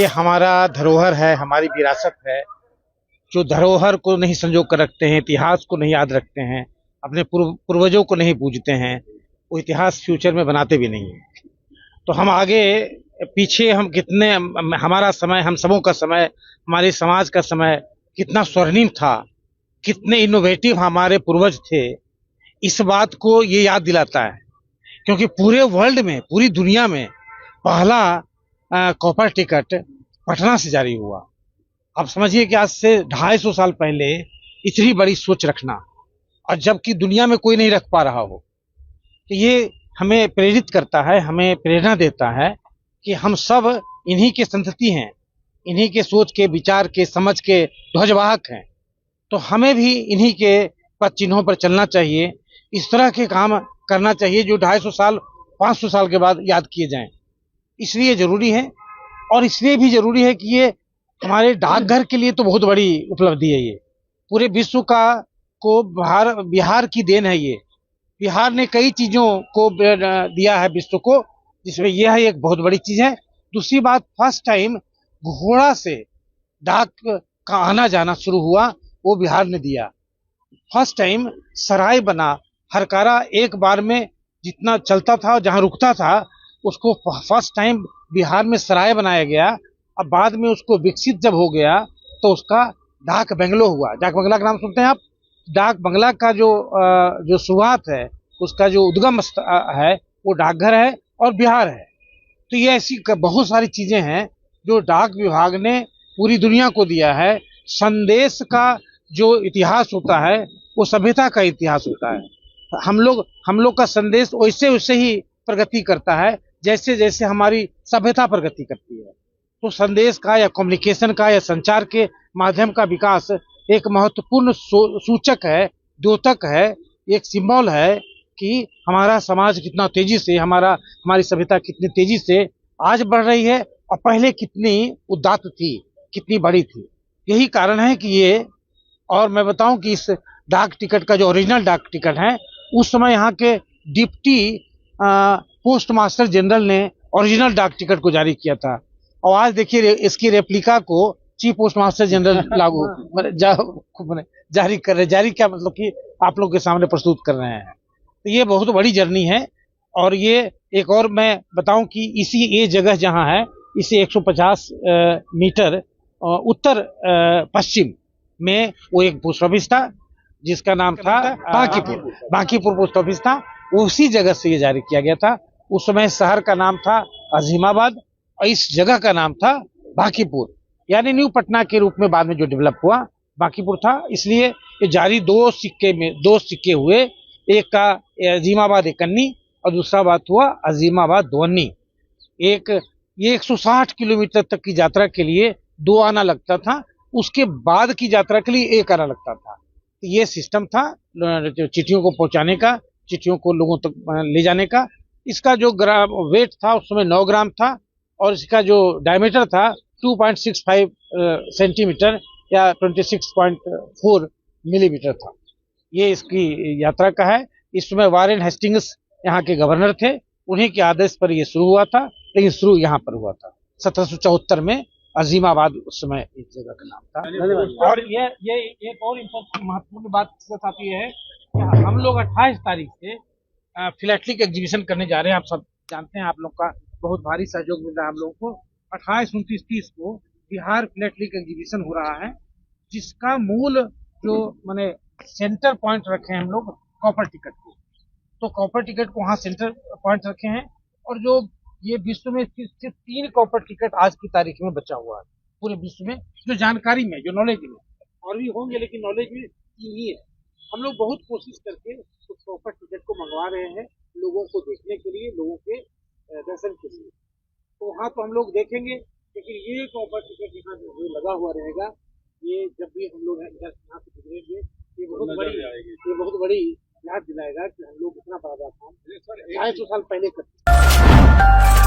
ये हमारा धरोहर है, हमारी विरासत है। जो धरोहर को नहीं संजो कर रखते हैं, इतिहास को नहीं याद रखते हैं, अपने पूर्वजों को नहीं पूजते हैं, वो इतिहास फ्यूचर में बनाते भी नहीं है। तो हम आगे पीछे हम कितने, हमारा समय, हम सबों का समय, हमारे समाज का समय कितना स्वर्णिम था, कितने इनोवेटिव हमारे पूर्वज थे, इस बात को ये याद दिलाता है। क्योंकि पूरे वर्ल्ड में, पूरी दुनिया में पहला कॉपर टिकट पटना से जारी हुआ। अब समझिए कि आज से 250 साल पहले इतनी बड़ी सोच रखना, और जबकि दुनिया में कोई नहीं रख पा रहा हो, तो ये हमें प्रेरित करता है, हमें प्रेरणा देता है कि हम सब इन्हीं के संतति हैं, इन्हीं के सोच के, विचार के, समझ के ध्वजवाहक हैं। तो हमें भी इन्हीं के पद चिन्हों पर चलना चाहिए, इस तरह के काम करना चाहिए जो 250 साल, 500 साल के बाद याद किए जाएं। इसलिए जरूरी है, और इसलिए भी जरूरी है कि ये हमारे डाकघर के लिए तो बहुत बड़ी उपलब्धि है। ये पूरे विश्व का को बिहार की देन है। ये बिहार ने कई चीजों को दिया है विश्व को, जिसमें यह एक बहुत बड़ी चीज है। दूसरी बात, फर्स्ट टाइम घोड़ा से डाक का आना जाना शुरू हुआ, वो बिहार ने दिया। फर्स्ट टाइम सराय बना, हरकारा एक बार में जितना चलता था, जहां रुकता था, उसको फर्स्ट टाइम बिहार में सराय बनाया गया। अब बाद में उसको विकसित जब हो गया तो उसका डाक बंगलो हुआ। डाक बंगला का नाम सुनते हैं आप? डाक बंगला का जो शुरुआत है, उसका जो उद्गम है, वो डाकघर है और बिहार है। तो ये ऐसी बहुत सारी चीजें हैं जो डाक विभाग ने पूरी दुनिया को दिया है। संदेश का जो इतिहास होता है, वो सभ्यता का इतिहास होता है। हम लोग का संदेश वैसे वैसे ही प्रगति करता है जैसे जैसे हमारी सभ्यता प्रगति करती है। तो संदेश का या कम्युनिकेशन का या संचार के माध्यम का विकास एक महत्वपूर्ण सूचक है, द्योतक है, एक सिंबल है कि हमारा समाज कितना तेजी से, हमारी सभ्यता कितनी तेजी से आज बढ़ रही है, और पहले कितनी उदात्त थी, कितनी बड़ी थी। यही कारण है कि ये, और मैं बताऊं कि इस डाक टिकट का जो ओरिजिनल डाक टिकट है, उस समय यहाँ के डिप्टी पोस्ट मास्टर जनरल ने ओरिजिनल डाक टिकट को जारी किया था। और आज देखिए इसकी रेप्लिका को चीफ पोस्ट मास्टर जनरल जारी क्या मतलब कि आप लोग के सामने प्रस्तुत कर रहे हैं। तो ये बहुत बड़ी जर्नी है। और ये एक और मैं बताऊं कि ये जगह जहां है, इसे 150 मीटर उत्तर पश्चिम में वो एक पोस्ट ऑफिस था जिसका नाम था बांकीपुर पोस्ट ऑफिस था। उसी जगह से ये जारी किया गया था। उस समय शहर का नाम था अजीमाबाद और इस जगह का नाम था बांकीपुर, यानी न्यू पटना के रूप में बाद में जो डेवलप हुआ बांकीपुर था। इसलिए ये जारी दो सिक्के हुए, एक का अजीमाबाद एकन्नी और दूसरा बात हुआ अजीमाबाद दोन्नी। ये 160 किलोमीटर तक की यात्रा के लिए 2 आना लगता था, उसके बाद की यात्रा के लिए 1 आना लगता था। ये सिस्टम था चिट्ठियों को पहुंचाने का, चिट्ठियों को लोगों तक ले जाने का। इसका जो वेट था उस समय 9 ग्राम था, और इसका जो डायमीटर था 2.65 सेंटीमीटर या 26.4 मिलीमीटर था। ये इसकी यात्रा का है। इस समय वारेन हेस्टिंग्स यहाँ के गवर्नर थे, उन्हीं के आदेश पर यह शुरू हुआ था, लेकिन शुरू यहाँ पर हुआ था 1774 में। अजीमाबाद उस समय इस जगह का नाम था। और ये एक और महत्वपूर्ण बात के साथ ये है कि हम लोग 28 तारीख से फिलैटलिक एग्जीबिशन करने जा रहे हैं। आप सब जानते हैं, आप लोग का बहुत भारी सहयोग मिल रहा है हम लोगों को। 28, 29, 30 को बिहार फिलैटलिक एग्जीबिशन हो रहा है, जिसका मूल जो माने सेंटर पॉइंट रखे हैं हम लोग कॉपर टिकट को। तो कॉपर टिकट को वहाँ सेंटर पॉइंट रखे हैं, और जो ये विश्व में सिर्फ 3 कॉपर टिकट आज की तारीख में बचा हुआ है पूरे विश्व में, जो जानकारी में, जो नॉलेज में, और भी होंगे लेकिन नॉलेज में 3 ही है। हम लोग बहुत कोशिश करके उस कॉपर टिकट को मंगवा रहे हैं लोगों को देखने के लिए, लोगों के दर्शन के लिए। तो वहाँ तो हम लोग देखेंगे, लेकिन ये कॉपर टिकट यहाँ जो लगा हुआ रहेगा, ये जब भी हम लोग यहाँ से गुजरेंगे, ये बहुत बड़ी याद दिलाएगा कि हम लोग इतना बड़ा काम 250 साल पहले करते हैं।